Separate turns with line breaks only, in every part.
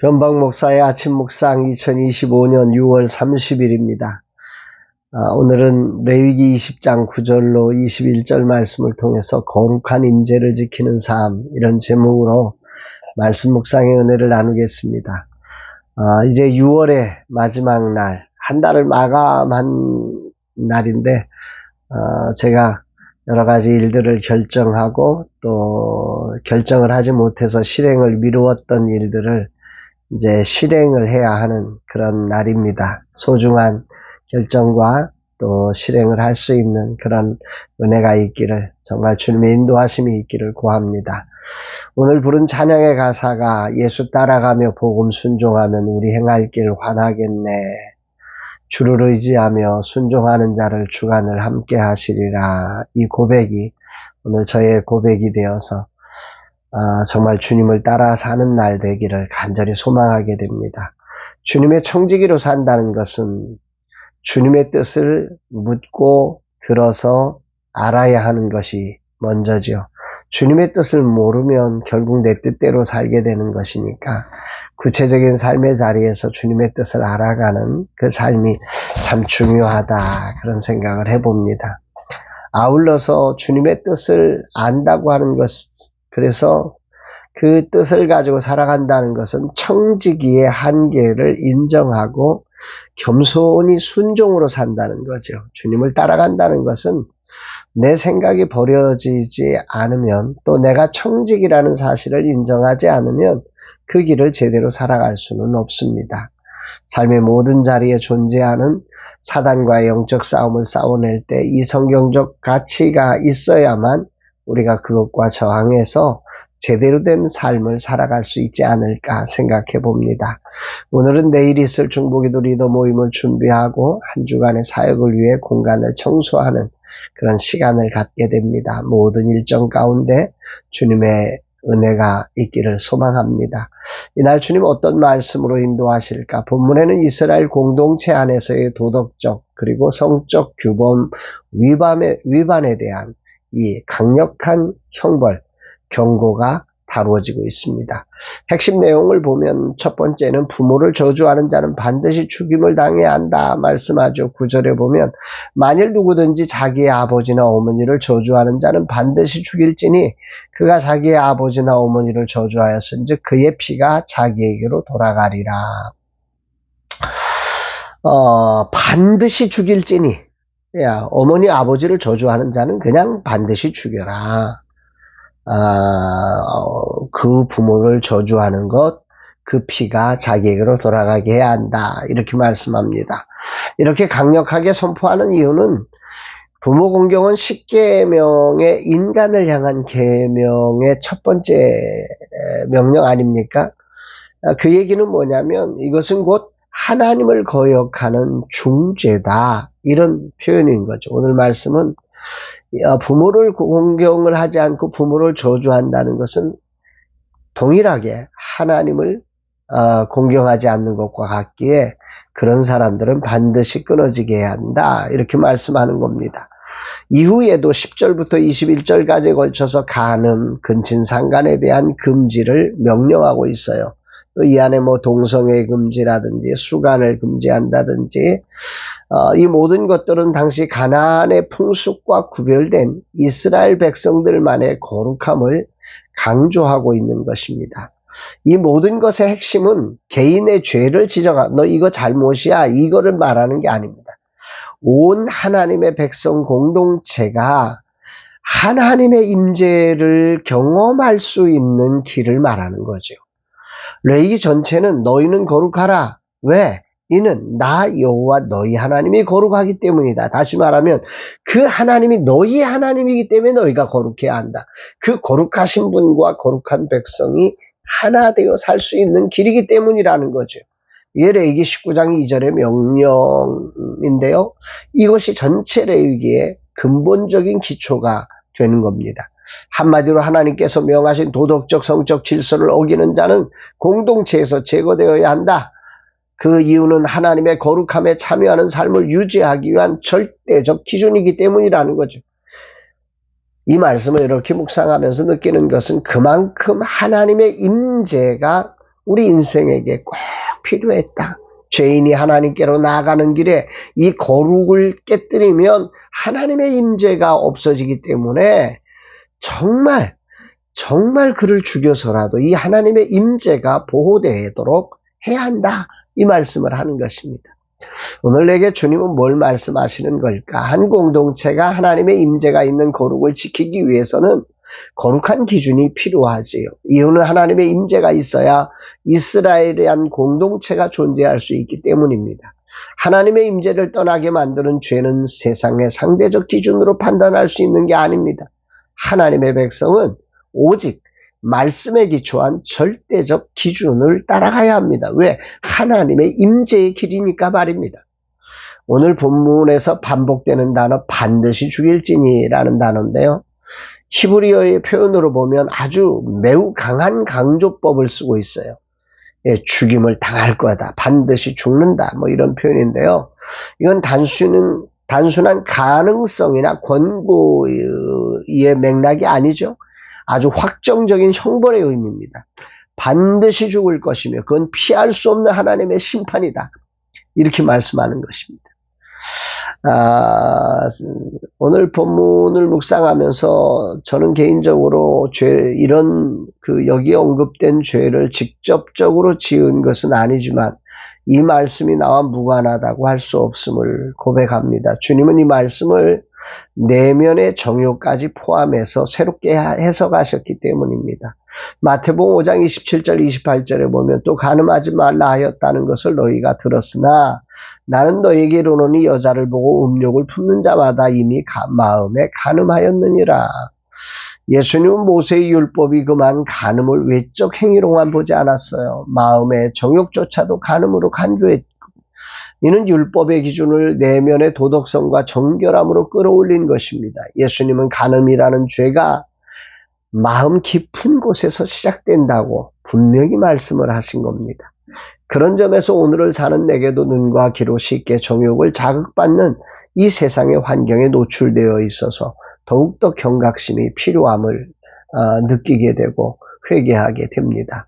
변방 목사의 아침 묵상 2025년 6월 30일입니다. 오늘은 레위기 20장 9절로 21절 말씀을 통해서 거룩한 임재를 지키는 삶, 이런 제목으로 말씀 묵상의 은혜를 나누겠습니다. 이제 6월의 마지막 날, 한 달을 마감한 날인데 제가 여러 가지 일들을 결정하고 또 결정을 하지 못해서 실행을 미루었던 일들을 이제 실행을 해야 하는 그런 날입니다. 소중한 결정과 또 실행을 할 수 있는 그런 은혜가 있기를, 정말 주님의 인도하심이 있기를 구합니다. 오늘 부른 찬양의 가사가 예수 따라가며 복음 순종하면 우리 행할 길 환하겠네. 주를 의지하며 순종하는 자를 주간을 함께 하시리라. 이 고백이 오늘 저의 고백이 되어서 정말 주님을 따라 사는 날 되기를 간절히 소망하게 됩니다. 주님의 청지기로 산다는 것은 주님의 뜻을 묻고 들어서 알아야 하는 것이 먼저죠. 주님의 뜻을 모르면 결국 내 뜻대로 살게 되는 것이니까 구체적인 삶의 자리에서 주님의 뜻을 알아가는 그 삶이 참 중요하다, 그런 생각을 해봅니다. 아울러서 주님의 뜻을 안다고 하는 것, 그래서 그 뜻을 가지고 살아간다는 것은 청지기의 한계를 인정하고 겸손히 순종으로 산다는 거죠. 주님을 따라간다는 것은 내 생각이 버려지지 않으면, 또 내가 청지기라는 사실을 인정하지 않으면 그 길을 제대로 살아갈 수는 없습니다. 삶의 모든 자리에 존재하는 사단과의 영적 싸움을 싸워낼 때 이 성경적 가치가 있어야만 우리가 그것과 저항해서 제대로 된 삶을 살아갈 수 있지 않을까 생각해 봅니다. 오늘은 내일 있을 중보기도 리더 모임을 준비하고 한 주간의 사역을 위해 공간을 청소하는 그런 시간을 갖게 됩니다. 모든 일정 가운데 주님의 은혜가 있기를 소망합니다. 이날 주님 어떤 말씀으로 인도하실까? 본문에는 이스라엘 공동체 안에서의 도덕적 그리고 성적 규범 위반에 대한 이 강력한 형벌, 경고가 다루어지고 있습니다. 핵심 내용을 보면 첫 번째는 부모를 저주하는 자는 반드시 죽임을 당해야 한다 말씀하죠. 9절에 보면 만일 누구든지 자기의 아버지나 어머니를 저주하는 자는 반드시 죽일지니 그가 자기의 아버지나 어머니를 저주하였은즉 그의 피가 자기에게로 돌아가리라. 반드시 죽일지니, 어머니 아버지를 저주하는 자는 그냥 반드시 죽여라. 그 부모를 저주하는 것, 그 피가 자기에게로 돌아가게 해야 한다, 이렇게 말씀합니다. 이렇게 강력하게 선포하는 이유는 부모 공경은 10계명의 인간을 향한 계명의 첫 번째 명령 아닙니까? 그 얘기는 뭐냐면 이것은 곧 하나님을 거역하는 중죄다, 이런 표현인 거죠. 오늘 말씀은 부모를 공경을 하지 않고 부모를 저주한다는 것은 동일하게 하나님을 공경하지 않는 것과 같기에 그런 사람들은 반드시 끊어지게 해야 한다, 이렇게 말씀하는 겁니다. 이후에도 10절부터 21절까지에 걸쳐서 간음, 근친상간에 대한 금지를 명령하고 있어요. 또 이 안에 동성애 금지라든지 수간을 금지한다든지 이 모든 것들은 당시 가나안의 풍습과 구별된 이스라엘 백성들만의 거룩함을 강조하고 있는 것입니다. 이 모든 것의 핵심은 개인의 죄를 너 이거 잘못이야, 이거를 말하는 게 아닙니다. 온 하나님의 백성 공동체가 하나님의 임재를 경험할 수 있는 길을 말하는 거죠. 레위기 전체는 너희는 거룩하라. 왜? 이는 나 여호와 너희 하나님이 거룩하기 때문이다. 다시 말하면 그 하나님이 너희 하나님이기 때문에 너희가 거룩해야 한다. 그 거룩하신 분과 거룩한 백성이 하나 되어 살 수 있는 길이기 때문이라는 거죠. 이게 레위기 19장 2절의 명령인데요. 이것이 전체 레위기의 근본적인 기초가 되는 겁니다. 한마디로 하나님께서 명하신 도덕적 성적 질서를 어기는 자는 공동체에서 제거되어야 한다. 그 이유는 하나님의 거룩함에 참여하는 삶을 유지하기 위한 절대적 기준이기 때문이라는 거죠. 이 말씀을 이렇게 묵상하면서 느끼는 것은 그만큼 하나님의 임재가 우리 인생에게 꼭 필요했다. 죄인이 하나님께로 나아가는 길에 이 거룩을 깨뜨리면 하나님의 임재가 없어지기 때문에 정말 그를 죽여서라도 이 하나님의 임재가 보호되도록 해야 한다. 이 말씀을 하는 것입니다. 오늘 내게 주님은 뭘 말씀하시는 걸까? 한 공동체가 하나님의 임재가 있는 거룩을 지키기 위해서는 거룩한 기준이 필요하지요. 이유는 하나님의 임재가 있어야 이스라엘이란 공동체가 존재할 수 있기 때문입니다. 하나님의 임재를 떠나게 만드는 죄는 세상의 상대적 기준으로 판단할 수 있는 게 아닙니다. 하나님의 백성은 오직 말씀에 기초한 절대적 기준을 따라가야 합니다. 왜? 하나님의 임재의 길이니까 말입니다. 오늘 본문에서 반복되는 단어 반드시 죽일지니라는 단어인데요. 히브리어의 표현으로 보면 아주 매우 강한 강조법을 쓰고 있어요. 예, 죽임을 당할 거다. 반드시 죽는다. 뭐 이런 표현인데요. 이건 단순한 가능성이나 권고의 맥락이 아니죠. 아주 확정적인 형벌의 의미입니다. 반드시 죽을 것이며 그건 피할 수 없는 하나님의 심판이다. 이렇게 말씀하는 것입니다. 오늘 본문을 묵상하면서 저는 개인적으로 이런 여기에 언급된 죄를 직접적으로 지은 것은 아니지만 이 말씀이 나와 무관하다고 할 수 없음을 고백합니다. 주님은 이 말씀을 내면의 정욕까지 포함해서 새롭게 해석하셨기 때문입니다. 마태복음 5장 27절 28절에 보면 또 간음하지 말라 하였다는 것을 너희가 들었으나 나는 너희에게 이르노니 여자를 보고 음욕을 품는 자마다 이미 마음에 간음하였느니라. 예수님은 모세의 율법이 그만 간음을 외적 행위로만 보지 않았어요. 마음의 정욕조차도 간음으로 간주했고 이는 율법의 기준을 내면의 도덕성과 정결함으로 끌어올린 것입니다. 예수님은 간음이라는 죄가 마음 깊은 곳에서 시작된다고 분명히 말씀을 하신 겁니다. 그런 점에서 오늘을 사는 내게도 눈과 귀로 쉽게 정욕을 자극받는 이 세상의 환경에 노출되어 있어서 더욱더 경각심이 필요함을 느끼게 되고 회개하게 됩니다.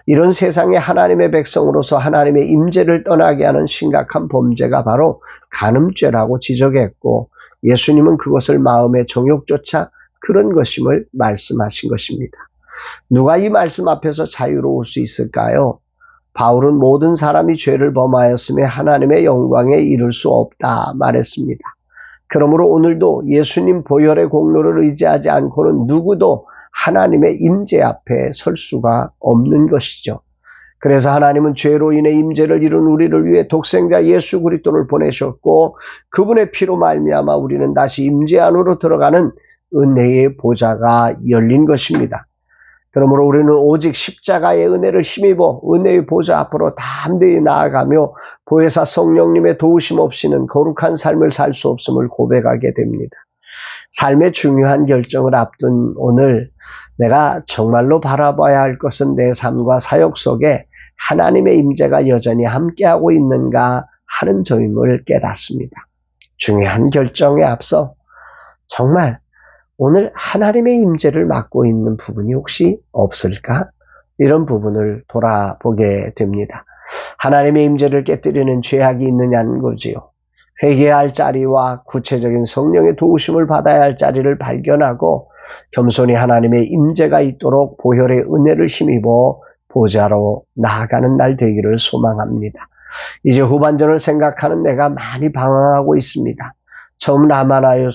이런 세상에 하나님의 백성으로서 하나님의 임재를 떠나게 하는 심각한 범죄가 바로 간음죄라고 지적했고 예수님은 그것을 마음의 정욕조차 그런 것임을 말씀하신 것입니다. 누가 이 말씀 앞에서 자유로울 수 있을까요? 바울은 모든 사람이 죄를 범하였음에 하나님의 영광에 이를 수 없다 말했습니다. 그러므로 오늘도 예수님 보혈의 공로를 의지하지 않고는 누구도 하나님의 임재 앞에 설 수가 없는 것이죠. 그래서 하나님은 죄로 인해 임재를 이룬 우리를 위해 독생자 예수 그리스도를 보내셨고 그분의 피로 말미암아 우리는 다시 임재 안으로 들어가는 은혜의 보좌가 열린 것입니다. 그러므로 우리는 오직 십자가의 은혜를 힘입어 은혜의 보좌 앞으로 담대히 나아가며 보혜사 성령님의 도우심 없이는 거룩한 삶을 살 수 없음을 고백하게 됩니다. 삶의 중요한 결정을 앞둔 오늘 내가 정말로 바라봐야 할 것은 내 삶과 사역 속에 하나님의 임재가 여전히 함께하고 있는가 하는 점임을 깨닫습니다. 중요한 결정에 앞서 정말 오늘 하나님의 임재를 맡고 있는 부분이 혹시 없을까? 이런 부분을 돌아보게 됩니다. 하나님의 임재를 깨뜨리는 죄악이 있느냐는 거지요. 회개해야 할 자리와 구체적인 성령의 도우심을 받아야 할 자리를 발견하고 겸손히 하나님의 임재가 있도록 보혈의 은혜를 힘입어 보좌로 나아가는 날 되기를 소망합니다. 이제 후반전을 생각하는 내가 많이 방황하고 있습니다. 처음 라마나요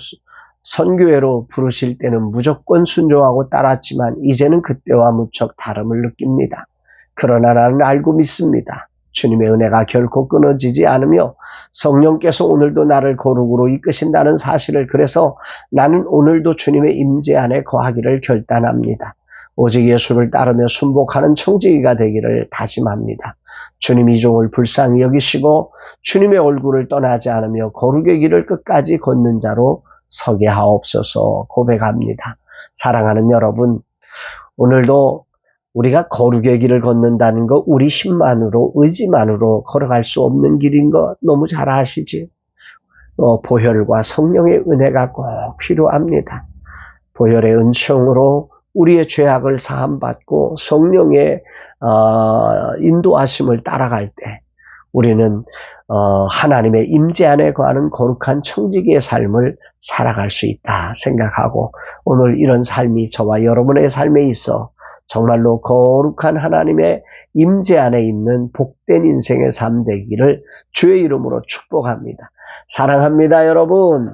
선교회로 부르실 때는 무조건 순종하고 따랐지만 이제는 그때와 무척 다름을 느낍니다. 그러나 나는 알고 믿습니다. 주님의 은혜가 결코 끊어지지 않으며 성령께서 오늘도 나를 거룩으로 이끄신다는 사실을 그래서 나는 오늘도 주님의 임재 안에 거하기를 결단합니다. 오직 예수를 따르며 순복하는 청지기가 되기를 다짐합니다. 주님 이 종을 불쌍히 여기시고 주님의 얼굴을 떠나지 않으며 거룩의 길을 끝까지 걷는 자로 서게 하옵소서 고백합니다. 사랑하는 여러분, 오늘도 우리가 거룩의 길을 걷는다는 거 우리 힘만으로 의지만으로 걸어갈 수 없는 길인 거 너무 잘 아시지? 보혈과 성령의 은혜가 꼭 필요합니다. 보혈의 은총으로 우리의 죄악을 사함받고 성령의 인도하심을 따라갈 때 우리는 하나님의 임재 안에 거하는 거룩한 청지기의 삶을 살아갈 수 있다 생각하고, 오늘 이런 삶이 저와 여러분의 삶에 있어 정말로 거룩한 하나님의 임재 안에 있는 복된 인생의 삶 되기를 주의 이름으로 축복합니다. 사랑합니다, 여러분.